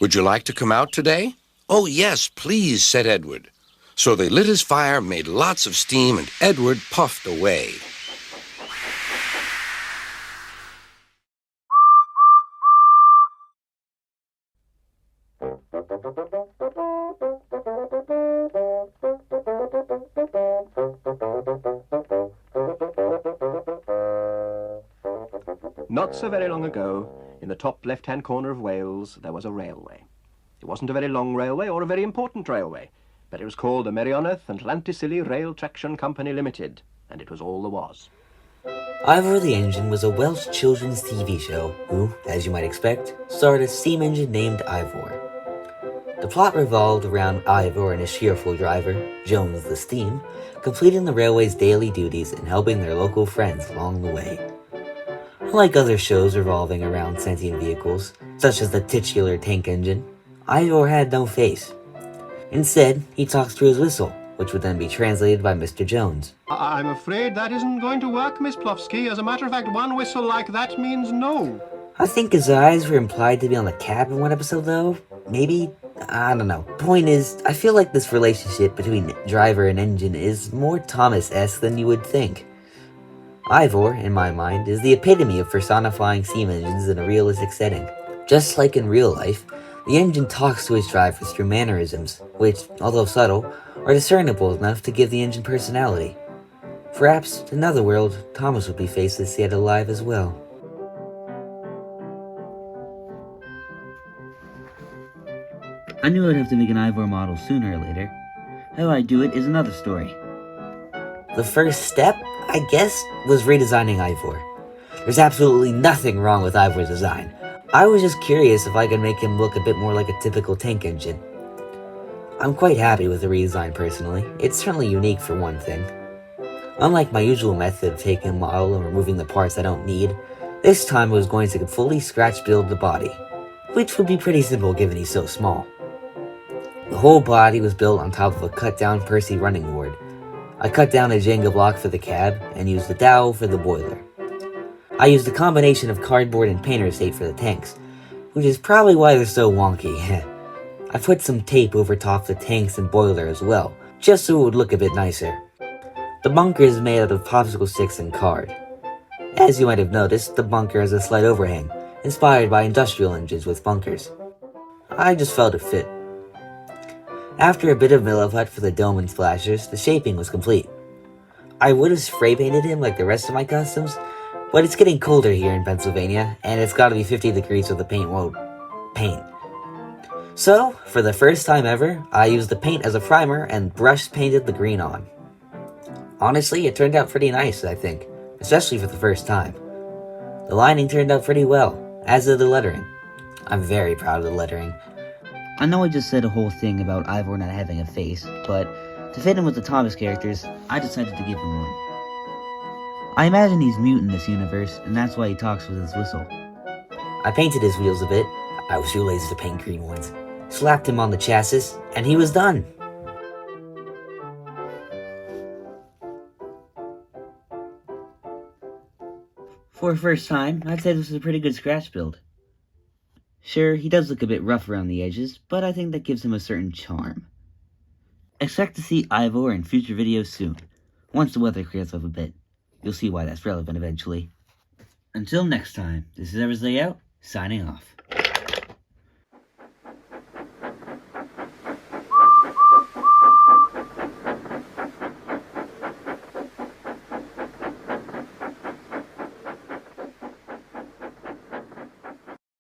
"Would you like to come out today?" "Oh, yes, please," said Edward. So they lit his fire, made lots of steam, and Edward puffed away. Not so very long ago, in the top left-hand corner of Wales, there was a railway. It wasn't a very long railway or a very important railway, but it was called the Meirionydd and Llantysilio Rail Traction Company Limited, and it was all there was. Ivor the Engine was a Welsh children's TV show who, as you might expect, starred a steam engine named Ivor. The plot revolved around Ivor and his cheerful driver, Jones the Steam, completing the railway's daily duties and helping their local friends along the way. Unlike other shows revolving around sentient vehicles, such as the titular tank engine, Ivor had no face. Instead, he talks through his whistle, which would then be translated by Mr. Jones. I'm afraid that isn't going to work, Miss Plofsky. As a matter of fact, one whistle like that means no. I think his eyes were implied to be on the cab in one episode, though. Maybe? I don't know. Point is, I feel like this relationship between driver and engine is more Thomas-esque than you would think. Ivor, in my mind, is the epitome of personifying steam engines in a realistic setting. Just like in real life, the engine talks to its drivers through mannerisms, which, although subtle, are discernible enough to give the engine personality. Perhaps, in another world, Thomas would be faceless yet alive as well. I knew I'd have to make an Ivor model sooner or later. How I do it is another story. The first step, I guess, was redesigning Ivor. There's absolutely nothing wrong with Ivor's design. I was just curious if I could make him look a bit more like a typical tank engine. I'm quite happy with the redesign personally. It's certainly unique for one thing. Unlike my usual method of taking a model and removing the parts I don't need, this time I was going to fully scratch build the body, which would be pretty simple given he's so small. The whole body was built on top of a cut-down Percy running board. I cut down a Jenga block for the cab and used the dowel for the boiler. I used a combination of cardboard and painter's tape for the tanks, which is probably why they're so wonky. I put some tape over top the tanks and boiler as well, just so it would look a bit nicer. The bunker is made out of popsicle sticks and card. As you might have noticed, the bunker has a slight overhang, inspired by industrial engines with bunkers. I just felt it fit. After a bit of milliput for the dome and splashers, the shaping was complete. I would have spray painted him like the rest of my customs, but it's getting colder here in Pennsylvania, and it's gotta be 50 degrees so the paint won't paint. So, for the first time ever, I used the paint as a primer and brush painted the green on. Honestly, it turned out pretty nice, I think, especially for the first time. The lining turned out pretty well, as did the lettering. I'm very proud of the lettering. I know I just said a whole thing about Ivor not having a face, but to fit in with the Thomas characters, I decided to give him one. I imagine he's mute in this universe, and that's why he talks with his whistle. I painted his wheels a bit. I was too lazy to paint green ones. Slapped him on the chassis, and he was done. For a first time, I'd say this was a pretty good scratch build. Sure, he does look a bit rough around the edges, but I think that gives him a certain charm. Expect to see Ivor in future videos soon. Once the weather clears up a bit, you'll see why that's relevant eventually. Until next time, this is EdwardsDayOut, signing off.